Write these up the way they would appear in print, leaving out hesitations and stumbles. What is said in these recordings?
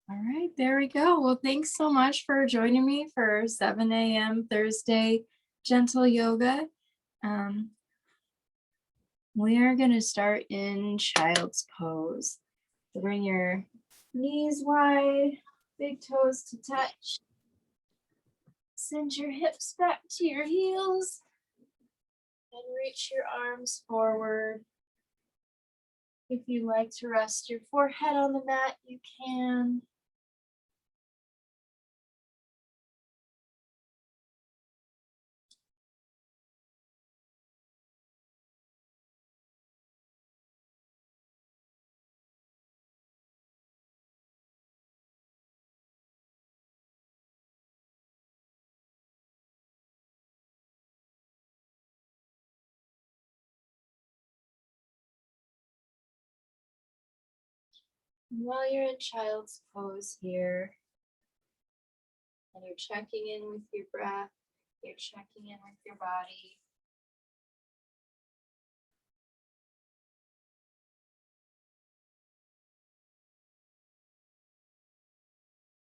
All right, there we go. Well, thanks so much for joining me for 7 a.m. Thursday gentle yoga. Um, we are going to start in child's pose. So bring your knees wide, big toes to touch. Send your hips back to your heels and reach your arms forward. If you like to rest your forehead on the mat, you can. While you're in child's pose here, and you're checking in with your breath, you're checking in with your body.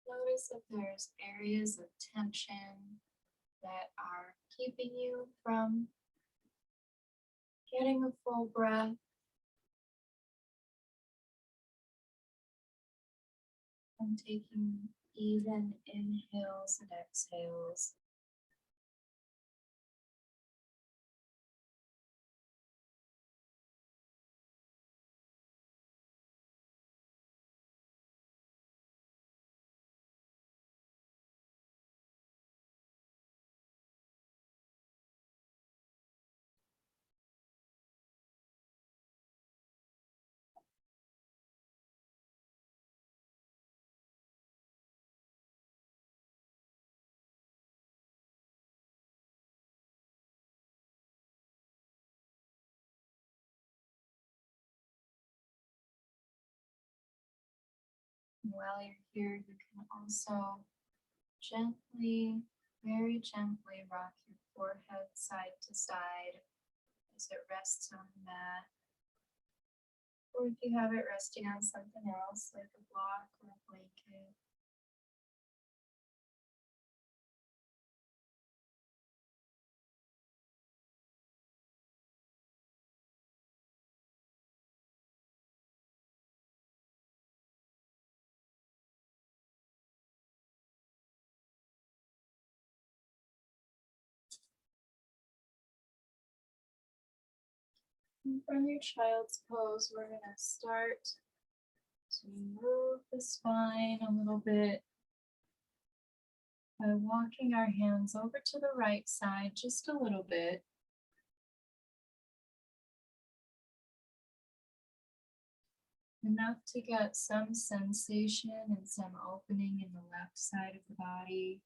Notice if there's areas of tension that are keeping you from getting a full breath. And taking even inhales and exhales. While you're here, you can also gently, very gently rock your forehead side to side as it rests on the mat. Or if you have it resting on something else, like a block or a blanket. And from your child's pose, we're going to start to move the spine a little bit by walking our hands over to the right side just a little bit. Enough to get some sensation and some opening in the left side of the body.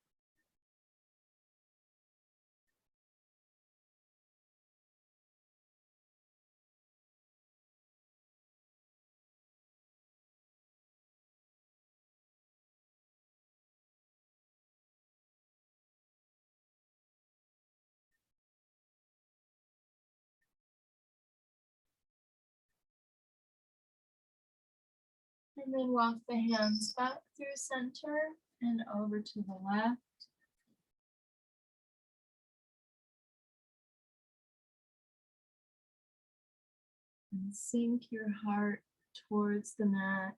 And then walk the hands back through center and over to the left. And sink your heart towards the mat.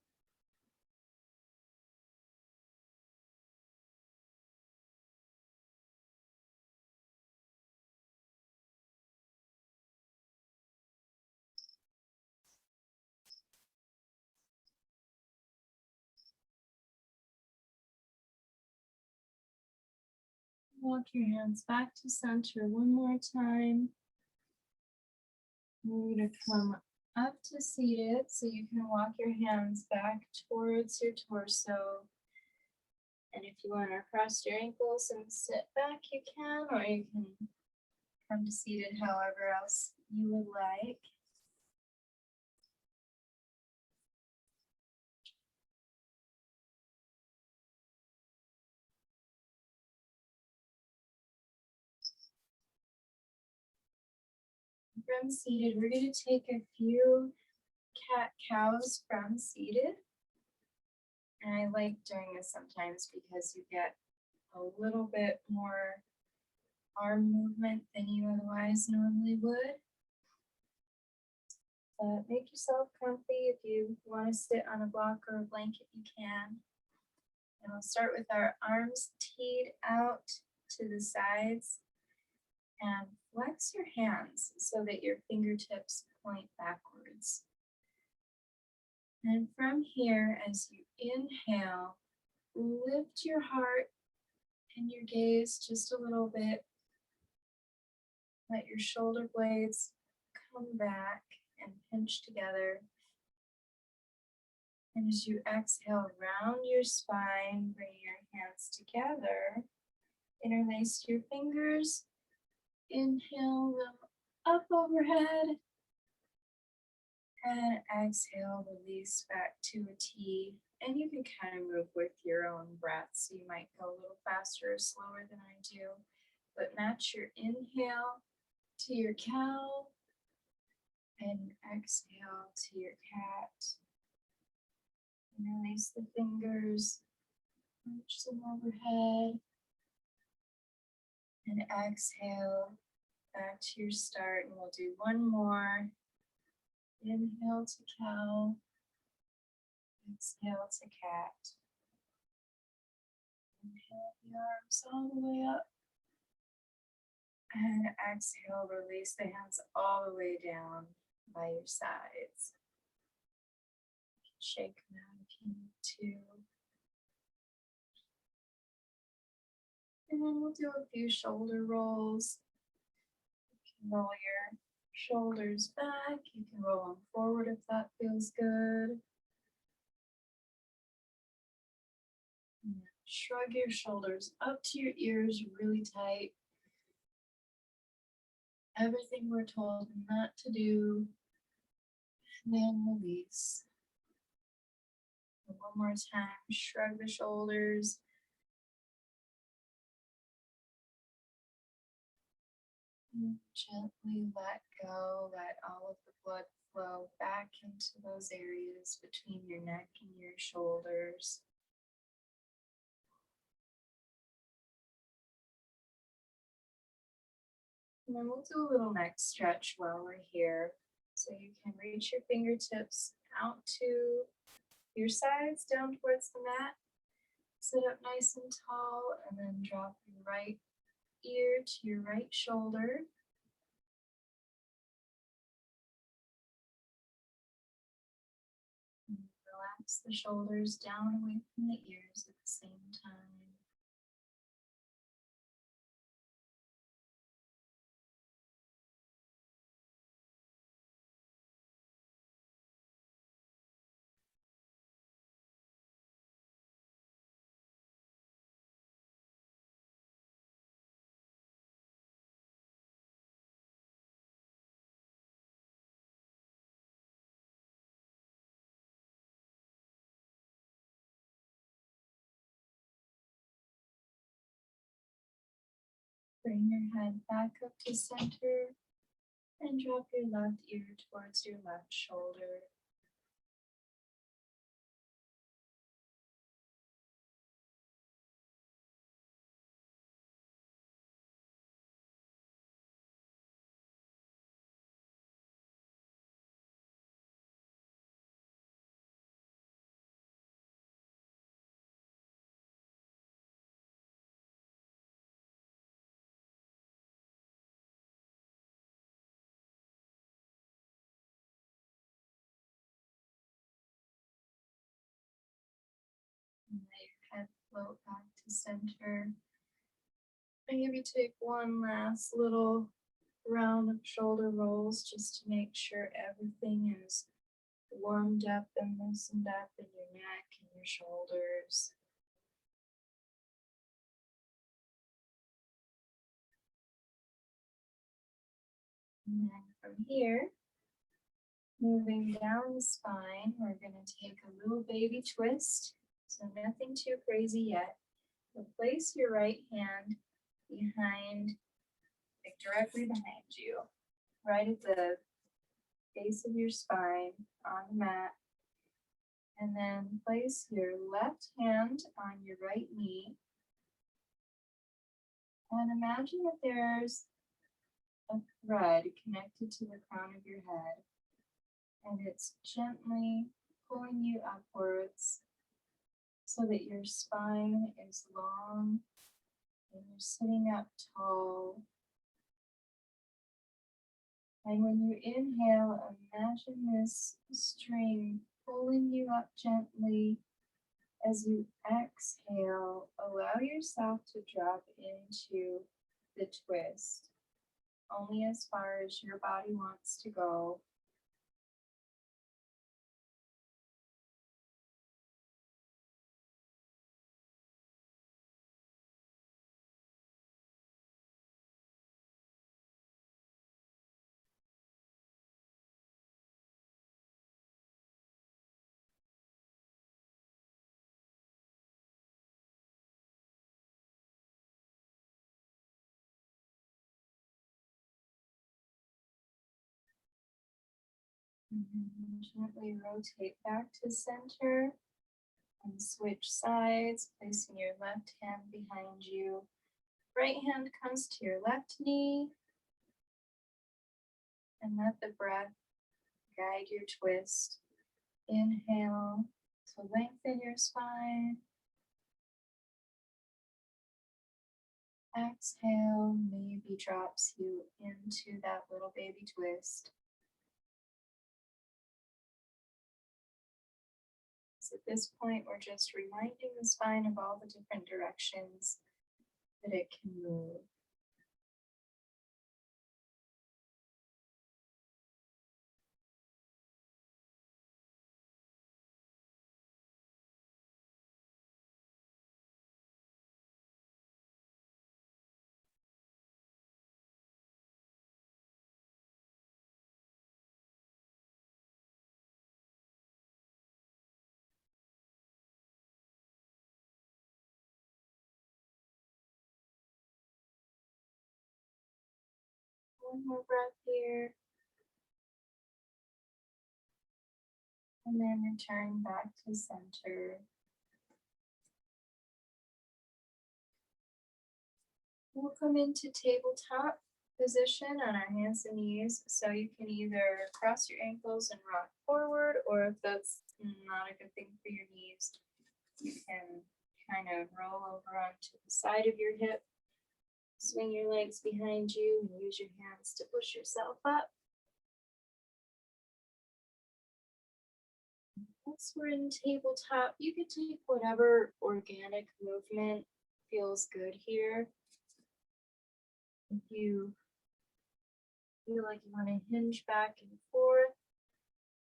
Walk your hands back to center one more time. We're going to come up to seated, so you can walk your hands back towards your torso. And if you want to cross your ankles and sit back, you can, or you can come to seated however else you would like. From seated, we're going to take a few cat cows from seated. And I like doing this sometimes because you get a little bit more arm movement than you otherwise normally would. But make yourself comfy. If you want to sit on a block or a blanket, you can. And we'll start with our arms teed out to the sides, and flex your hands so that your fingertips point backwards. And from here, as you inhale, lift your heart and your gaze just a little bit. Let your shoulder blades come back and pinch together. And as you exhale, round your spine, bring your hands together, interlace your fingers, inhale them up overhead, and exhale, release back to a T. And you can kind of move with your own breath, so you might go a little faster or slower than I do, but match your inhale to your cow and exhale to your cat. And release the fingers, reach them overhead, and exhale back to your start. And we'll do one more. Inhale to cow, exhale to cat. Inhale the arms all the way up, and exhale, release the hands all the way down by your sides. You can shake them out if you need to. And then we'll do a few shoulder rolls. You can roll your shoulders back. You can roll them forward if that feels good. And shrug your shoulders up to your ears really tight. Everything we're told not to do, and then release. And one more time, shrug the shoulders. And gently let go, let all of the blood flow back into those areas between your neck and your shoulders. And then we'll do a little neck stretch while we're here. So you can reach your fingertips out to your sides, down towards the mat. Sit up nice and tall, and then drop your right ear to your right shoulder. And relax the shoulders down away from the ears at the same time. Bring your head back up to center and drop your left ear towards your left shoulder. And let your head float back to center. And maybe take one last little round of shoulder rolls just to make sure everything is warmed up and loosened up in your neck and your shoulders. And then from here, moving down the spine, we're going to take a little baby twist. So nothing too crazy yet. But place your right hand behind, like directly behind you, right at the base of your spine on the mat. And then place your left hand on your right knee. And imagine that there's a thread connected to the crown of your head. And it's gently pulling you upwards so that your spine is long and you're sitting up tall. And when you inhale, imagine this string pulling you up gently. As you exhale, allow yourself to drop into the twist, only as far as your body wants to go. Gently rotate back to center and switch sides, placing your left hand behind you. Right hand comes to your left knee, and let the breath guide your twist. Inhale to lengthen your spine. Exhale maybe drops you into that little baby twist. So at this point, we're just reminding the spine of all the different directions that it can move. One more breath here. And then return back to center. We'll come into tabletop position on our hands and knees. So you can either cross your ankles and rock forward, or if that's not a good thing for your knees, you can kind of roll over onto the side of your hip. Swing your legs behind you and use your hands to push yourself up. Once we're in tabletop, you can take whatever organic movement feels good here. If you feel like you want to hinge back and forth,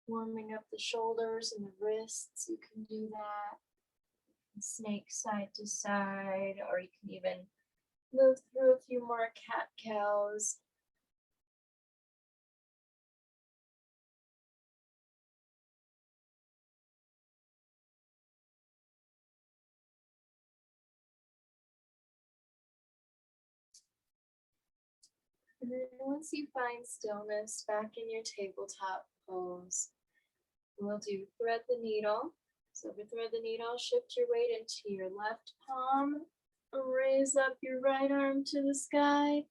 warming up the shoulders and the wrists, you can do that. Snake side to side, or you can even move through a few more cat cows. And then once you find stillness back in your tabletop pose, we'll do thread the needle. So for thread the needle, shift your weight into your left palm, raise up your right arm to the sky,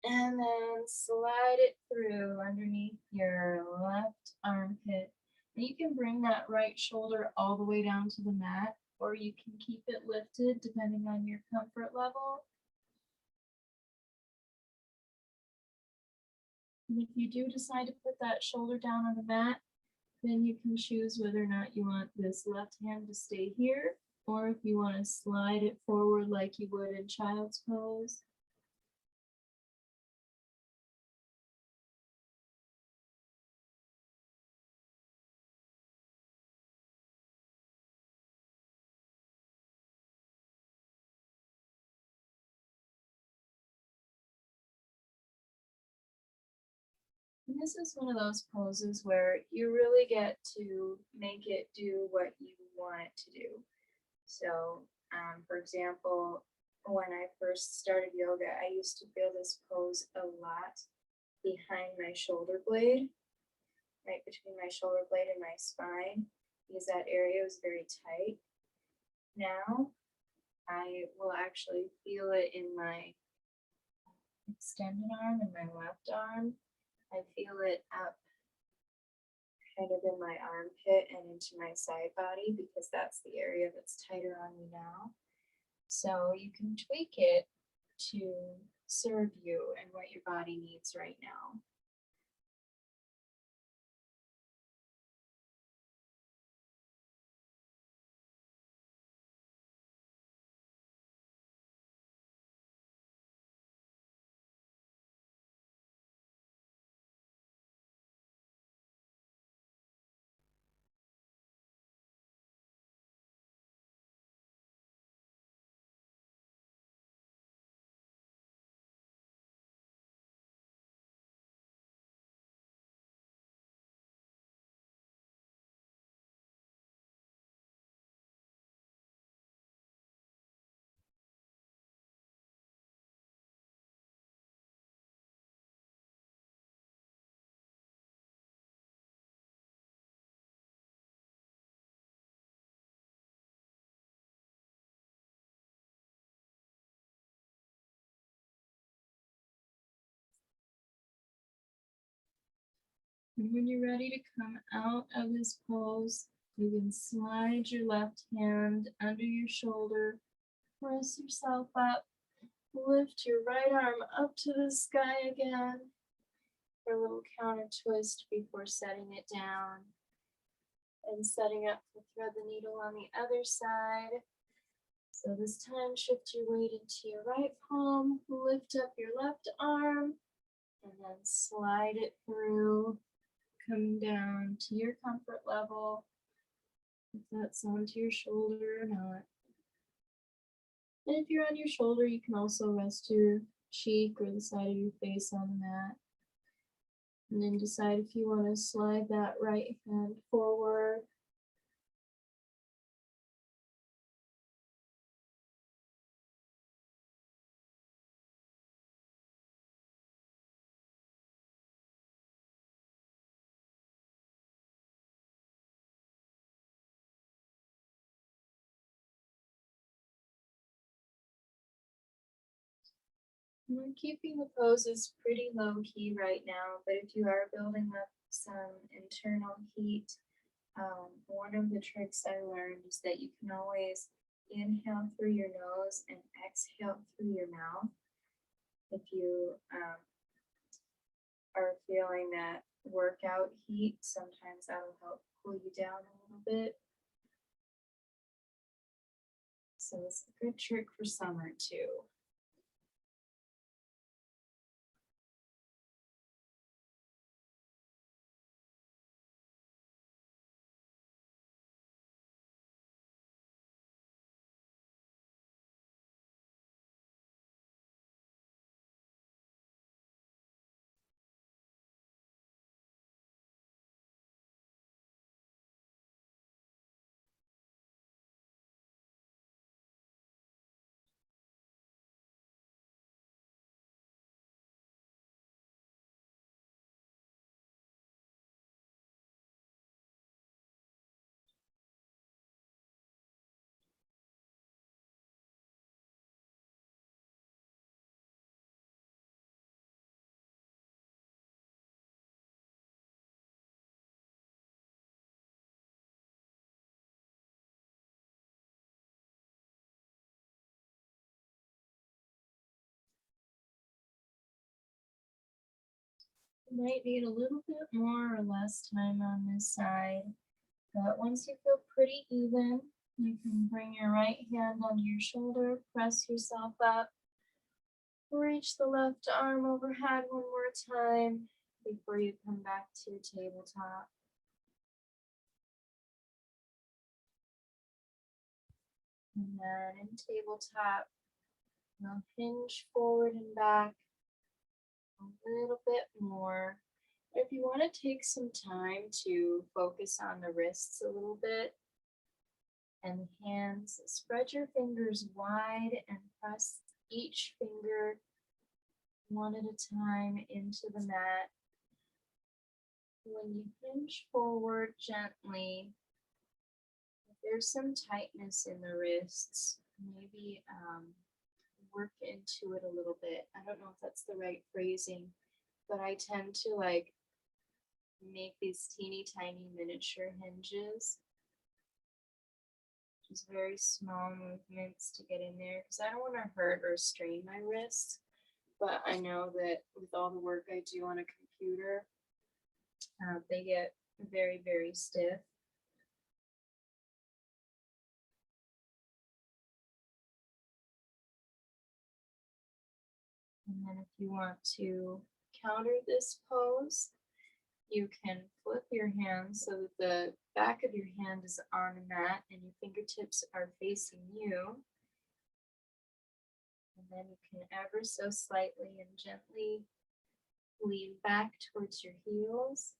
and then slide it through underneath your left armpit. And you can bring that right shoulder all the way down to the mat, or you can keep it lifted depending on your comfort level. And if you do decide to put that shoulder down on the mat, then you can choose whether or not you want this left hand to stay here, or if you want to slide it forward like you would in child's pose. And this is one of those poses where you really get to make it do what you want it to do. So, for example, when I first started yoga, I used to feel this pose a lot behind my shoulder blade. right between my shoulder blade and my spine, because that area was very tight. Now I will actually feel it in my extended arm and my left arm. I feel it up kind of in my armpit and into my side body, because that's the area that's tighter on me now. So you can tweak it to serve you and what your body needs right now. And when you're ready to come out of this pose, you can slide your left hand under your shoulder, press yourself up, lift your right arm up to the sky again for a little counter twist before setting it down. And setting up to thread the needle on the other side. So this time, shift your weight into your right palm, lift up your left arm, and then slide it through, coming down to your comfort level, if that's onto your shoulder or not. And if you're on your shoulder, you can also rest your cheek or the side of your face on the mat. And then decide if you want to slide that right hand forward. We're keeping the poses pretty low key right now, but if you are building up some internal heat, one of the tricks I learned is that you can always inhale through your nose and exhale through your mouth. If you are feeling that workout heat, sometimes that'll help cool you down a little bit. So it's a good trick for summer too. You might need a little bit more or less time on this side, but once you feel pretty even, you can bring your right hand under your shoulder, press yourself up, reach the left arm overhead one more time before you come back to your tabletop. And then in tabletop, you'll hinge forward and back a little bit more. If you want to take some time to focus on the wrists a little bit and the hands, spread your fingers wide and press each finger one at a time into the mat. When you hinge forward gently, if there's some tightness in the wrists, maybe work into it a little bit. I don't know if that's the right phrasing, but I tend to like make these teeny tiny miniature hinges. Just very small movements to get in there because I don't want to hurt or strain my wrists. But I know that with all the work I do on a computer, they get very, very stiff. And then if you want to counter this pose, you can flip your hands so that the back of your hand is on the mat and your fingertips are facing you. And then you can ever so slightly and gently lean back towards your heels.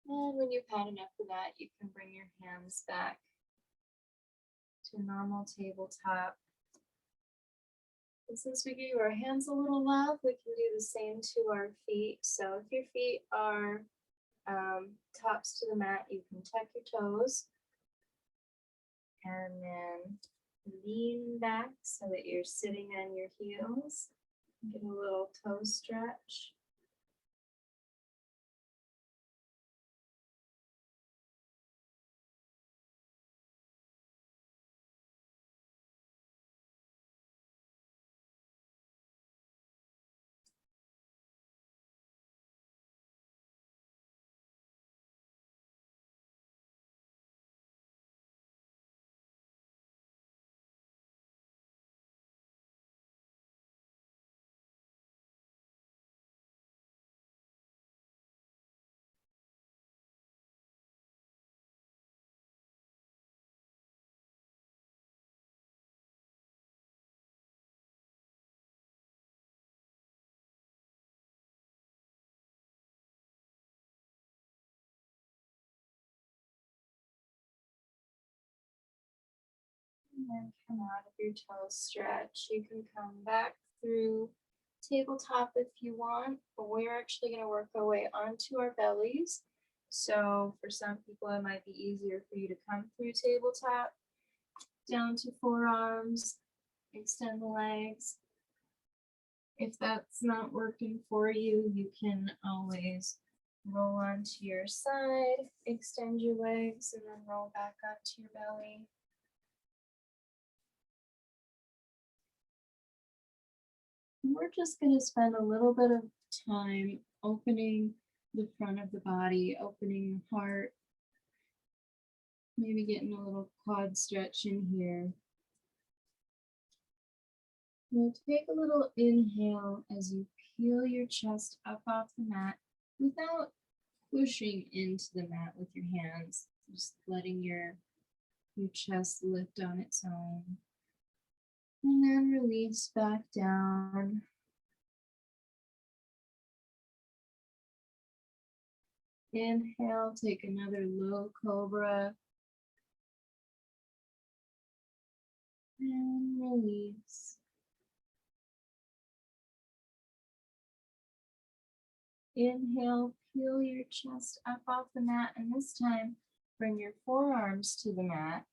And when you've had enough of that, you can bring your hands back to normal tabletop. And since we gave our hands a little love, we can do the same to our feet. So if your feet are tops to the mat, you can tuck your toes and then lean back so that you're sitting on your heels. Get a little toe stretch. And then come out of your toe stretch. You can come back through tabletop if you want, but we're actually going to work our way onto our bellies. So for some people, it might be easier for you to come through tabletop, down to forearms, extend the legs. If that's not working for you, you can always roll onto your side, extend your legs, and then roll back onto your belly. We're just going to spend a little bit of time opening the front of the body, opening the heart, maybe getting a little quad stretch in here. We'll take a little inhale as you peel your chest up off the mat without pushing into the mat with your hands, just letting your chest lift on its own. And then release back down. Inhale, take another low cobra. And release. Inhale, peel your chest up off the mat, and this time bring your forearms to the mat.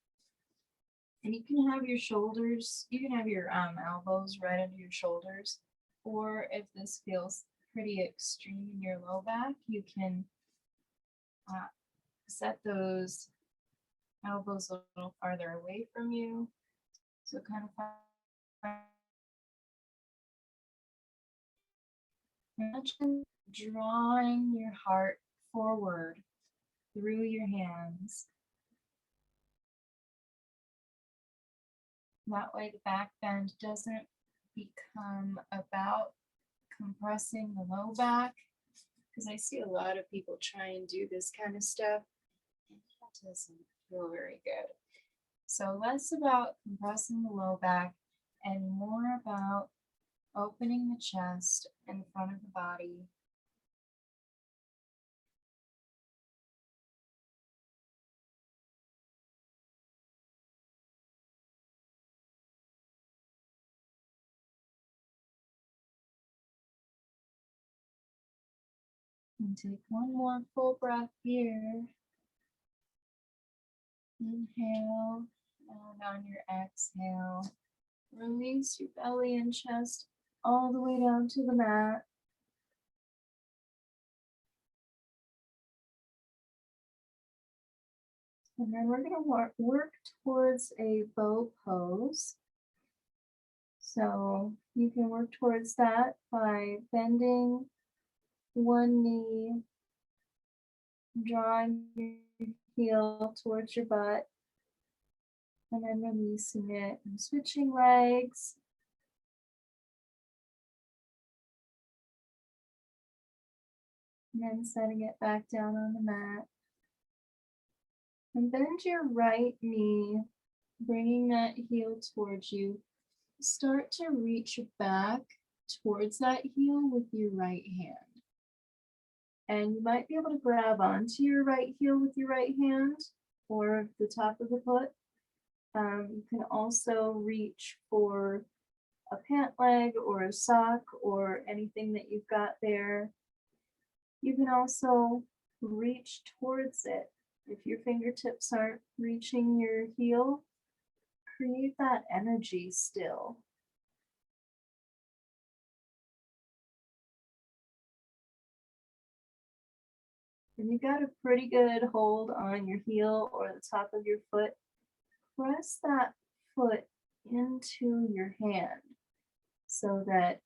And you can have your shoulders, you can have your elbows right under your shoulders, or if this feels pretty extreme in your low back, you can set those elbows a little farther away from you. So kind of imagine drawing your heart forward through your hands. That way the back bend doesn't become about compressing the low back, because I see a lot of people try and do this kind of stuff and that doesn't feel very good. So less about compressing the low back and more about opening the chest in front of the body. And take one more full breath here. Inhale, and on your exhale, release your belly and chest all the way down to the mat. And then we're going to work towards a bow pose. So you can work towards that by bending one knee, drawing your heel towards your butt, and then releasing it and switching legs. And then setting it back down on the mat. And bend your right knee, bringing that heel towards you. Start to reach back towards that heel with your right hand. And you might be able to grab onto your right heel with your right hand or the top of the foot. You can also reach for a pant leg or a sock or anything that you've got there. You can also reach towards it. If your fingertips aren't reaching your heel, create that energy still. When you got a pretty good hold on your heel or the top of your foot, press that foot into your hand so that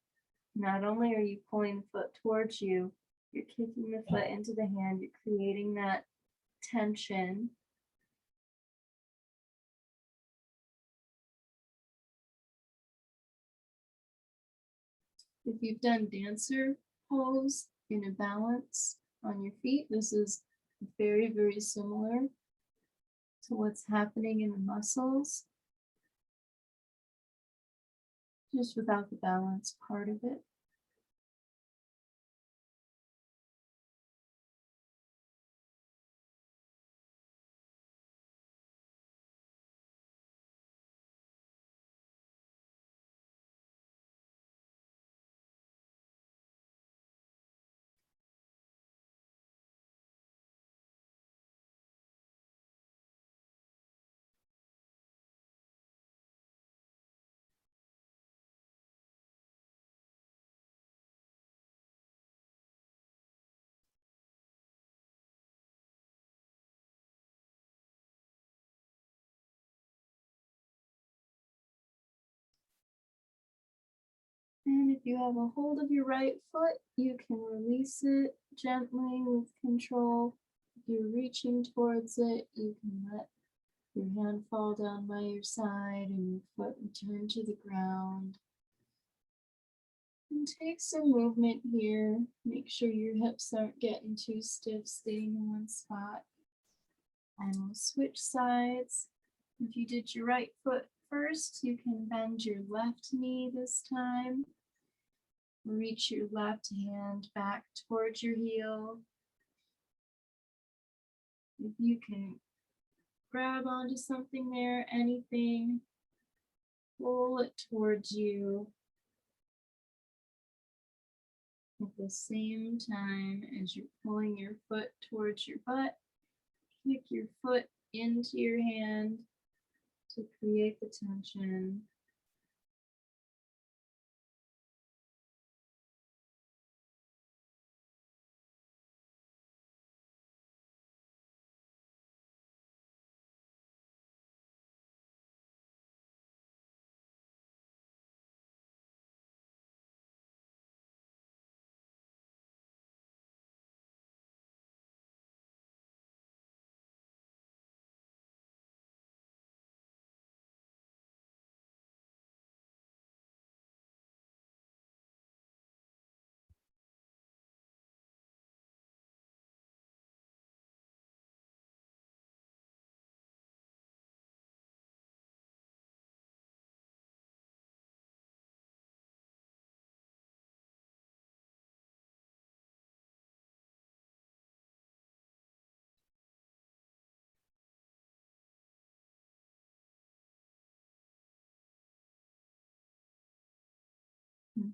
not only are you pulling the foot towards you, you're kicking the foot into the hand, you're creating that tension. If you've done dancer pose in a balance on your feet, this is very, very similar to what's happening in the muscles, just without the balance part of it. And if you have a hold of your right foot, you can release it gently with control. If you're reaching towards it, you can let your hand fall down by your side and your foot return to the ground. And take some movement here. Make sure your hips aren't getting too stiff, staying in one spot. And we'll switch sides. If you did your right foot first, you can bend your left knee this time. Reach your left hand back towards your heel. If you can grab onto something there, anything, pull it towards you. At the same time as you're pulling your foot towards your butt, kick your foot into your hand to create the tension.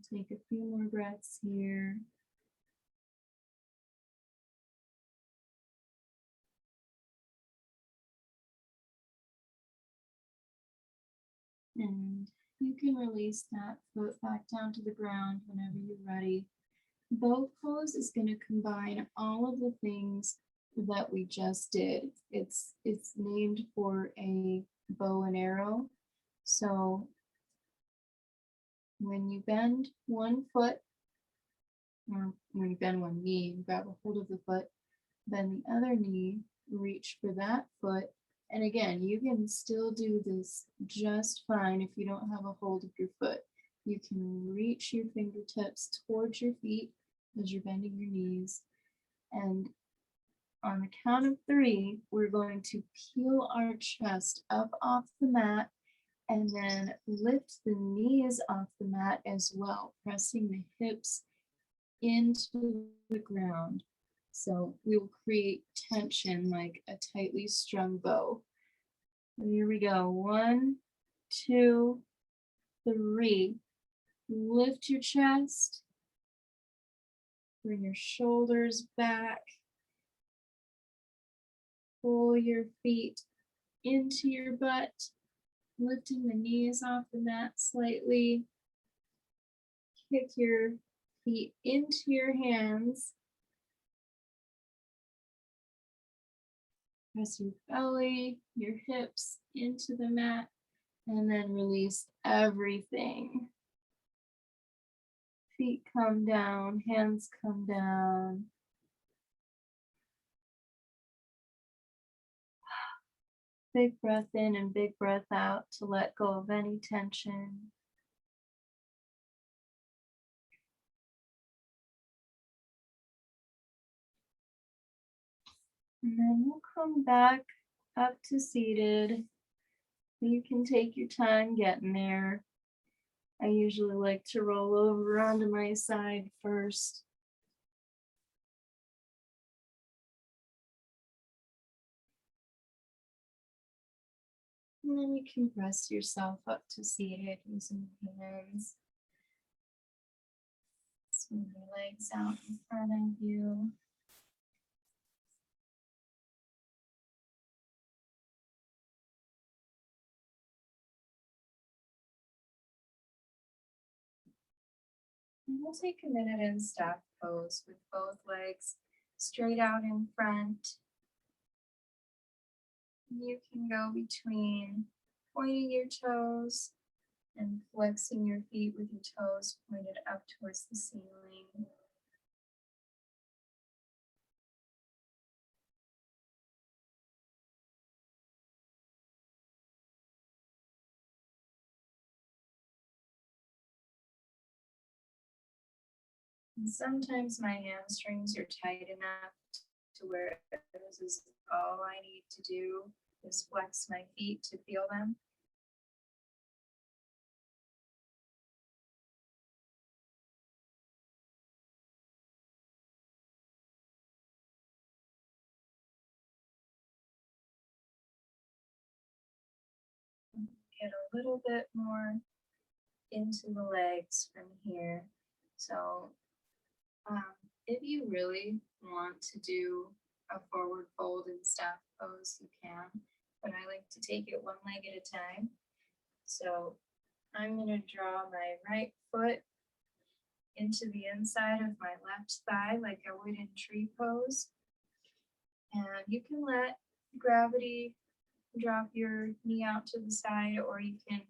Take a few more breaths here. And you can release that foot back down to the ground whenever you're ready. Bow pose is going to combine all of the things that we just did. It's named for a bow and arrow. So when you bend one foot, or when you bend one knee, you grab a hold of the foot, bend the other knee, reach for that foot. And again, you can still do this just fine if you don't have a hold of your foot. You can reach your fingertips towards your feet as you're bending your knees. And on the count of 3, we're going to peel our chest up off the mat and then lift the knees off the mat as well, pressing the hips into the ground. So we will create tension like a tightly strung bow. And here we go. 1, 2, 3. Lift your chest. Bring your shoulders back. Pull your feet into your butt, lifting the knees off the mat slightly. Kick your feet into your hands. Press your belly, your hips into the mat, and then release everything. Feet come down, hands come down. Big breath in and big breath out to let go of any tension. And then we'll come back up to seated. You can take your time getting there. I usually like to roll over onto my side first. And then you can press yourself up to seated using your hands. Swing your legs out in front of you. And we'll take a minute in staff pose with both legs straight out in front. You can go between pointing your toes and flexing your feet with your toes pointed up towards the ceiling. And sometimes my hamstrings are tight enough to where this is all I need to do is flex my feet to feel them. Get a little bit more into the legs from here. So if you really want to do a forward fold in staff pose, you can, but I like to take it one leg at a time. So I'm going to draw my right foot into the inside of my left thigh like I would in tree pose. And you can let gravity drop your knee out to the side, or you can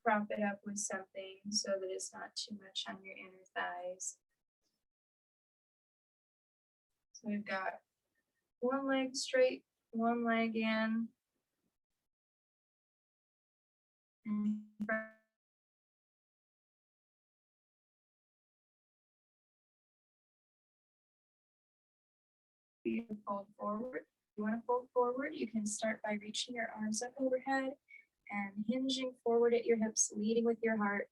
prop it up with something so that it's not too much on your inner thighs. So we've got one leg straight, one leg in, and you can fold forward. If you want to fold forward, you can start by reaching your arms up overhead and hinging forward at your hips, leading with your heart.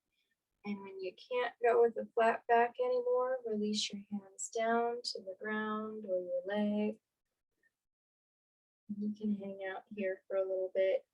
And when you can't go with the flat back anymore, release your hands down to the ground or your leg. You can hang out here for a little bit.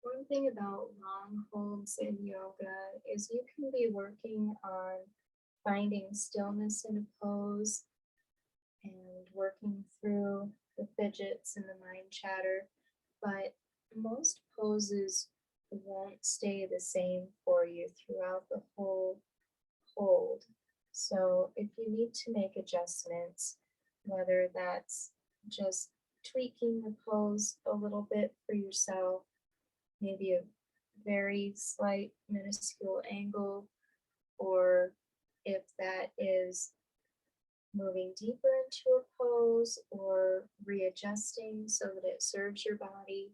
One thing about long holds in yoga is you can be working on finding stillness in a pose and working through the fidgets and the mind chatter, but most poses won't stay the same for you throughout the whole hold. So if you need to make adjustments, whether that's just tweaking the pose a little bit for yourself, maybe a very slight minuscule angle, or if that is moving deeper into a pose or readjusting so that it serves your body,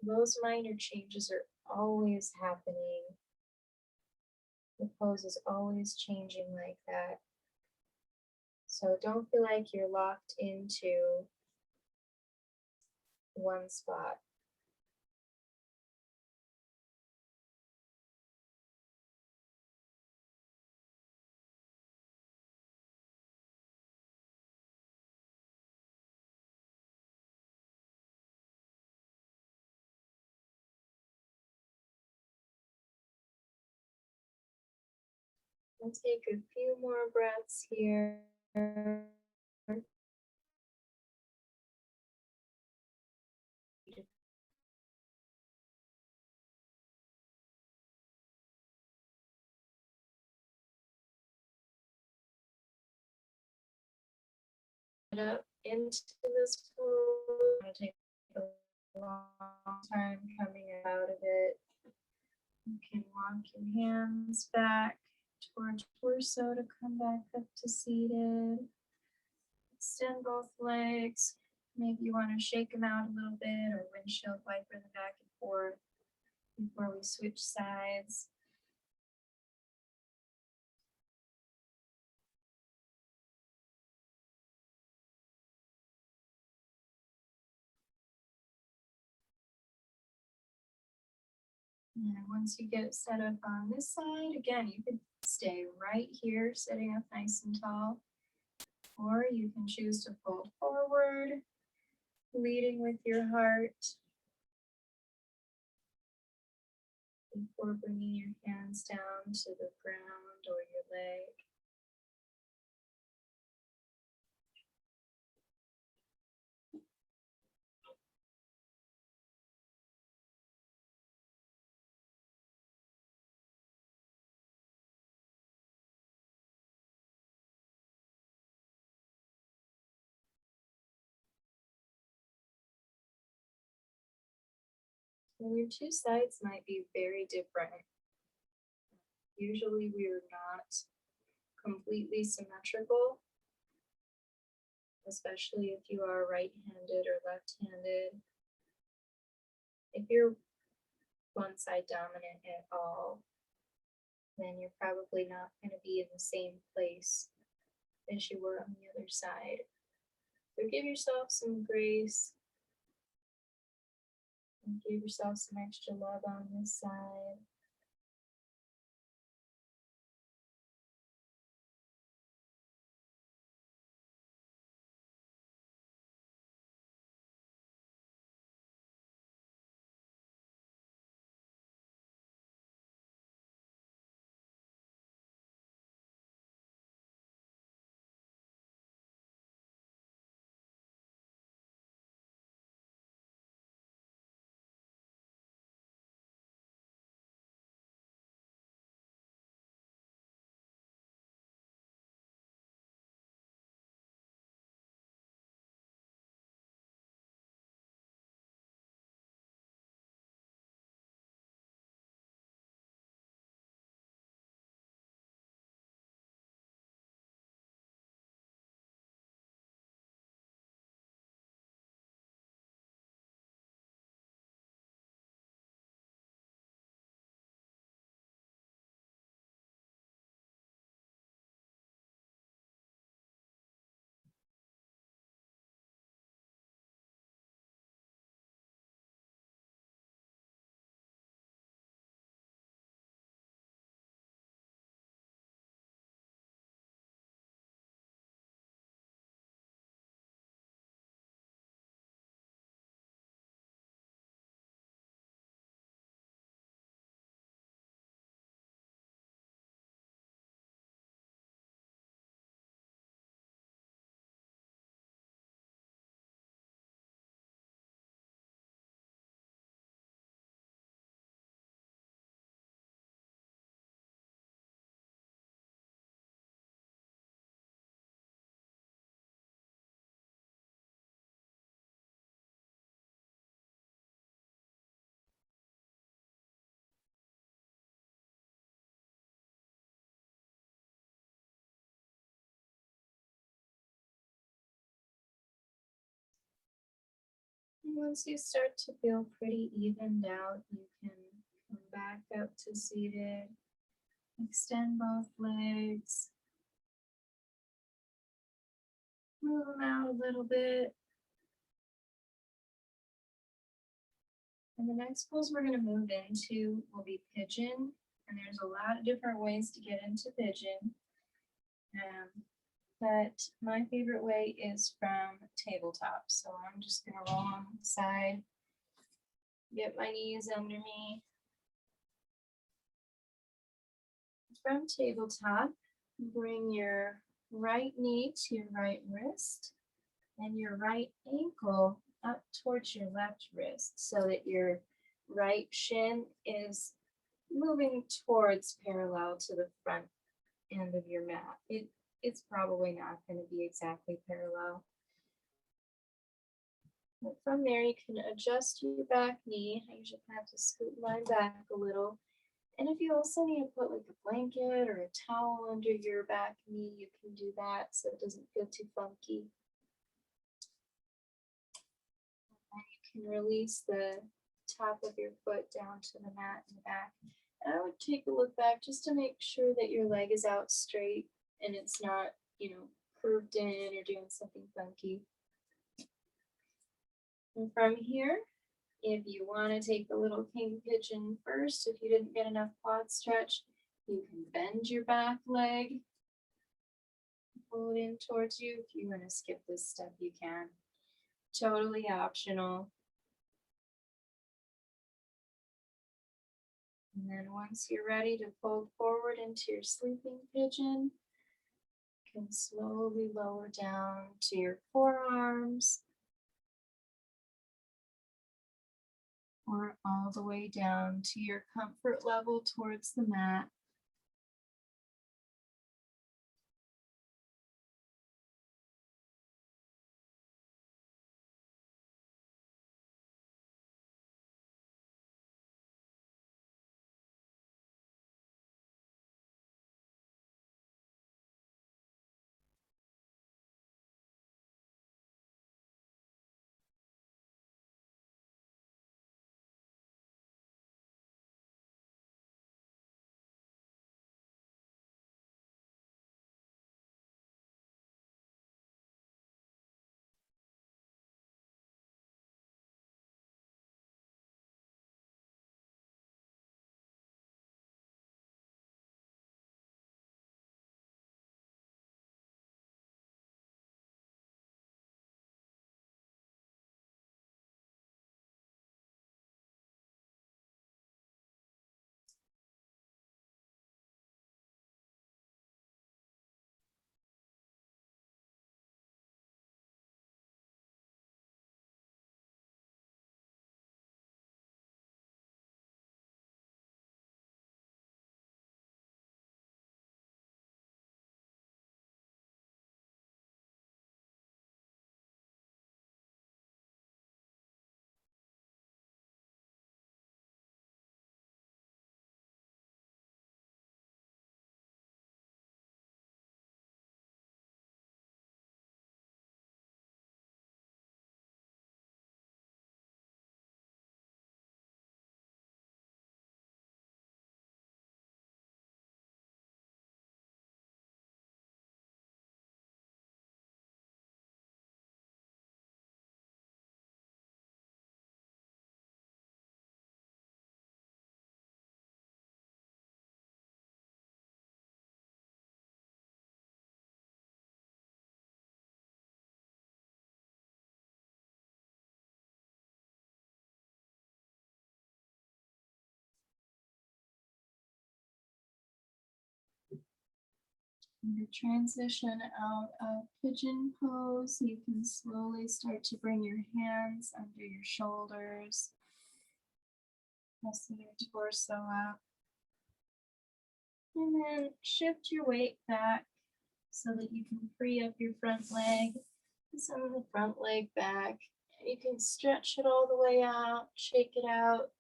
those minor changes are always happening. The pose is always changing like that. So don't feel like you're locked into one spot. We'll take a few more breaths here. Up into this pose. It'll take a long time coming out of it. You can walk your hands back towards torso to come back up to seated. Extend both legs. Maybe you want to shake them out a little bit or windshield wiper them back and forth before we switch sides. And once you get set up on this side, again, you could stay right here, sitting up nice and tall, or you can choose to fold forward, leading with your heart before bringing your hands down to the ground or your leg. And your two sides might be very different. Usually we are not completely symmetrical, especially if you are right-handed or left-handed. If you're one side dominant at all, then you're probably not going to be in the same place as you were on the other side. So give yourself some grace and give yourself some extra love on this side. Once you start to feel pretty evened out, you can come back up to seated. Extend both legs. Move them out a little bit. And the next pose we're going to move into will be pigeon. And there's a lot of different ways to get into pigeon. But my favorite way is from tabletop. So I'm just going to roll on the side, get my knees under me. From tabletop, bring your right knee to your right wrist and your right ankle up towards your left wrist so that your right shin is moving towards parallel to the front end of your mat. It's probably not going to be exactly parallel. But from there, you can adjust your back knee. I usually have to scoot mine back a little. And if you also need to put like a blanket or a towel under your back knee, you can do that so it doesn't feel too funky. And you can release the top of your foot down to the mat in the back. And I would take a look back just to make sure that your leg is out straight and it's not, curved in or doing something funky. And from here, if you want to take the little king pigeon first, if you didn't get enough quad stretch, you can bend your back leg, pull it in towards you. If you want to skip this step, you can. Totally optional. And then once you're ready to fold forward into your sleeping pigeon, you can slowly lower down to your forearms or all the way down to your comfort level towards the mat. To transition out of pigeon pose, you can slowly start to bring your hands under your shoulders, pressing your torso up. And then shift your weight back so that you can free up your front leg. Send the front leg back. You can stretch it all the way out, shake it out,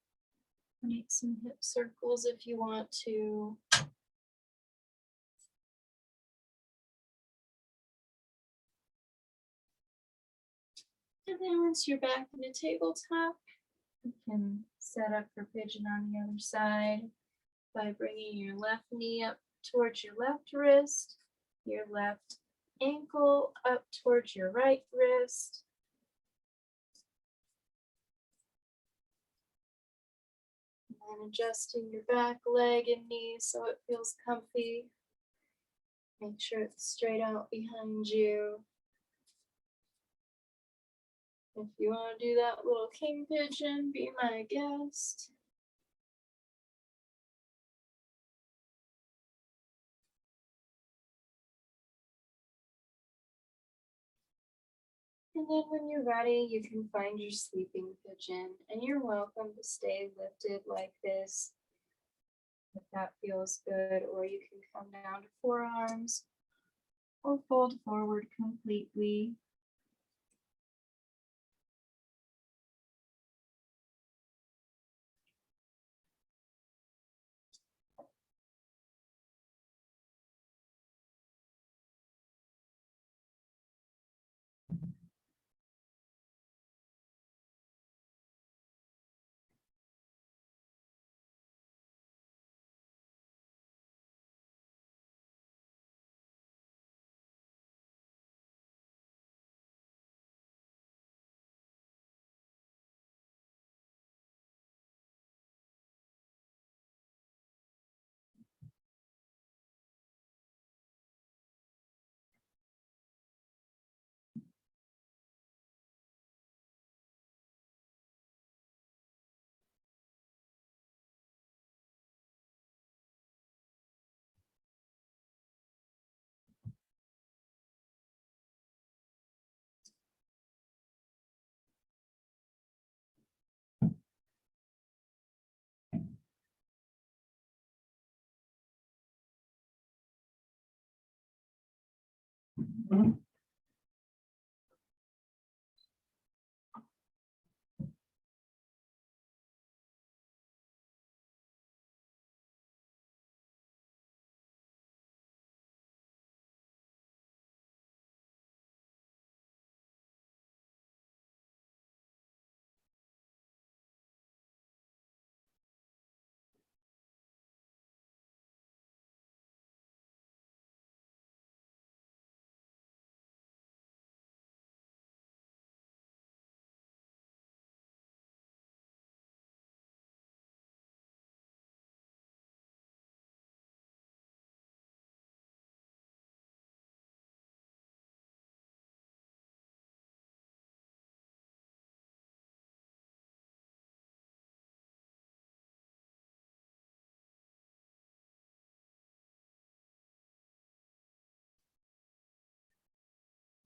make some hip circles if you want to. And then once you're back in a tabletop, you can set up for pigeon on the other side by bringing your left knee up towards your left wrist, your left ankle up towards your right wrist. And then adjusting your back leg and knee so it feels comfy. Make sure it's straight out behind you. If you want to do that little king pigeon, be my guest. And then when you're ready, you can find your sleeping pigeon, and you're welcome to stay lifted like this if that feels good, or you can come down to forearms or fold forward completely.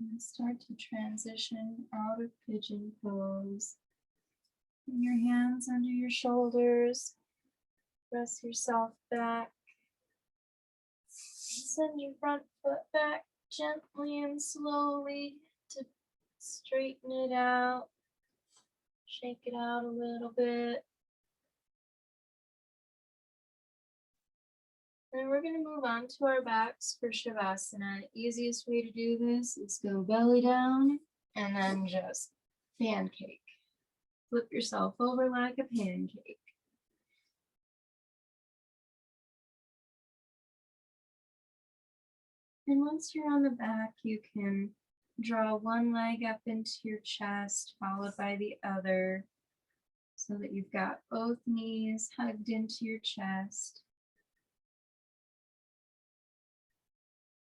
And start to transition out of pigeon pose. Bring your hands under your shoulders. Press yourself back. Send your front foot back gently and slowly to straighten it out. Shake it out a little bit. And we're going to move on to our backs for Shavasana. The easiest way to do this is go belly down and then just pancake. Flip yourself over like a pancake. And once you're on the back, you can draw one leg up into your chest, followed by the other, so that you've got both knees hugged into your chest.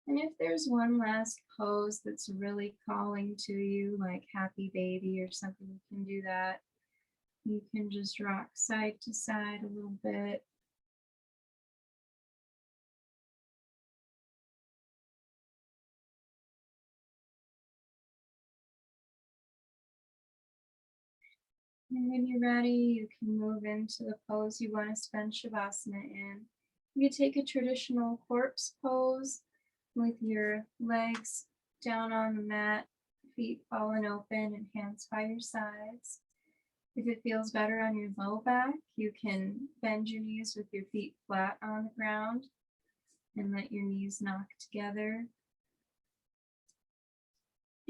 And if there's one last pose that's really calling to you, like happy baby or something, you can do that. You can just rock side to side a little bit. And when you're ready, you can move into the pose you want to spend Shavasana in. You take a traditional corpse pose with your legs down on the mat, feet fallen open, and hands by your sides. If it feels better on your low back, you can bend your knees with your feet flat on the ground and let your knees knock together.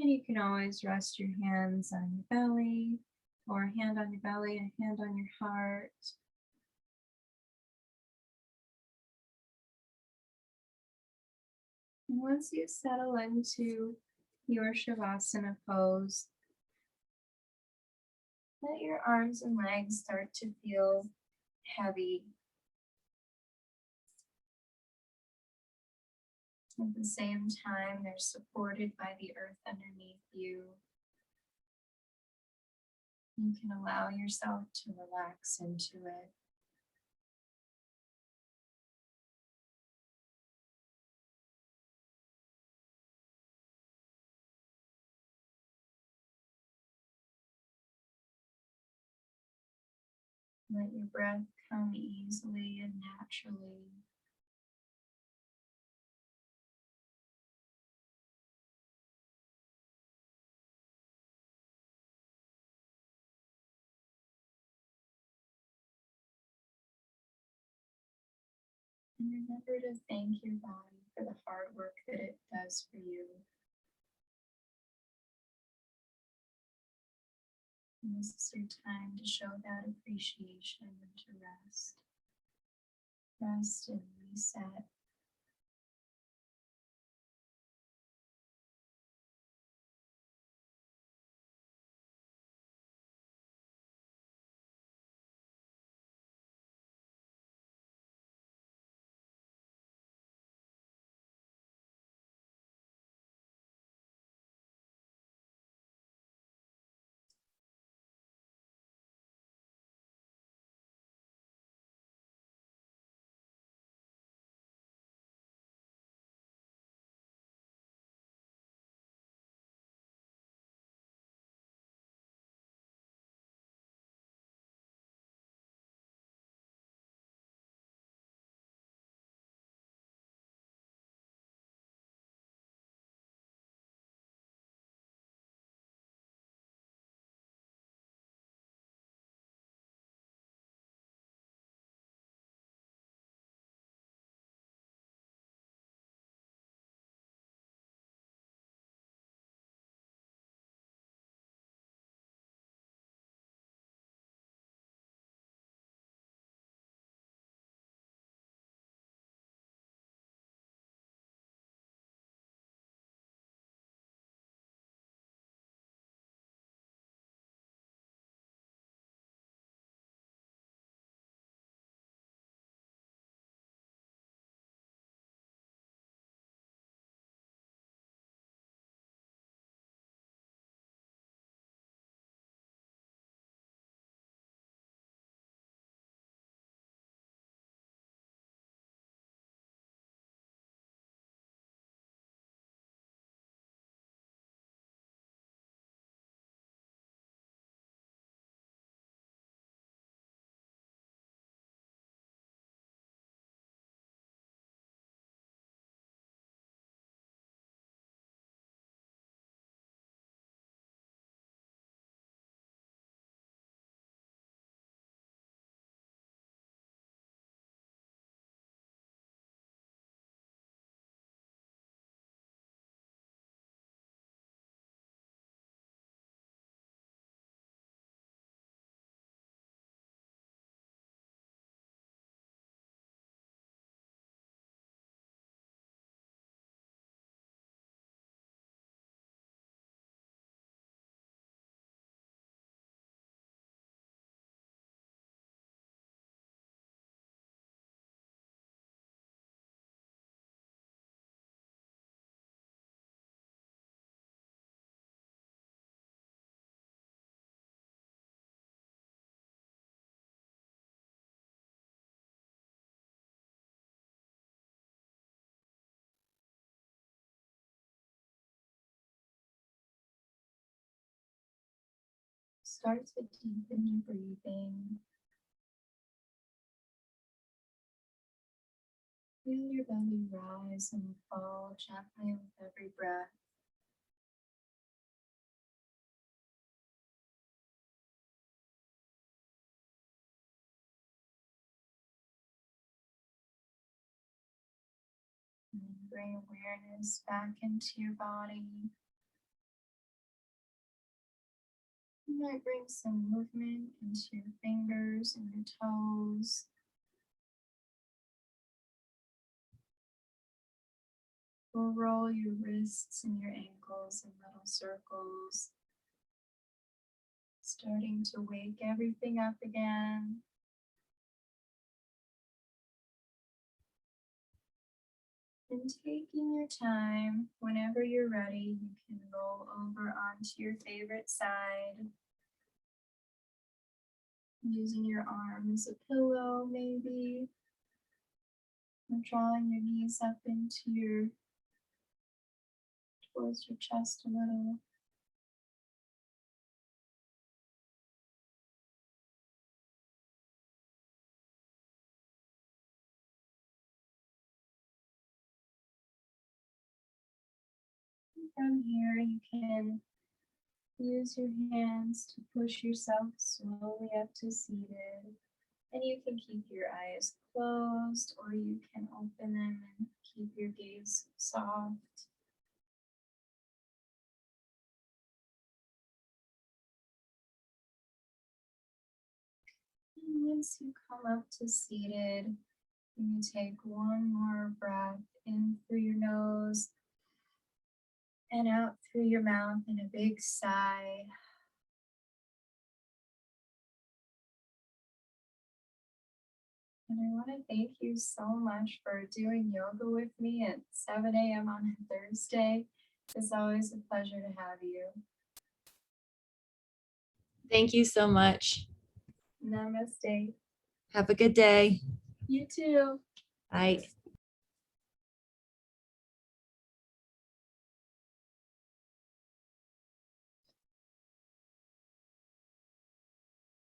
And you can always rest your hands on your belly, or a hand on your belly and a hand on your heart. And once you settle into your Shavasana pose, let your arms and legs start to feel heavy. At the same time, they're supported by the earth underneath you. You can allow yourself to relax into it. Let your breath come easily and naturally. And remember to thank your body for the hard work that it does for you. And this is your time to show that appreciation and to rest. Rest and reset. Start to deepen your breathing. Feel your belly rise and fall gently with every breath. And then bring awareness back into your body. You might bring some movement into your fingers and your toes. Or roll your wrists and your ankles in little circles, starting to wake everything up again. And taking your time, whenever you're ready, you can roll over onto your favorite side. Using your arm as a pillow, maybe. Or drawing your knees up towards your chest a little. From here, you can use your hands to push yourself slowly up to seated. And you can keep your eyes closed, or you can open them and keep your gaze soft. And once you come up to seated, you can take one more breath in through your nose and out through your mouth in a big sigh. And I want to thank you so much for doing yoga with me at 7 a.m. on a Thursday. It's always a pleasure to have you. Thank you so much. Namaste. Have a good day. You too. Bye.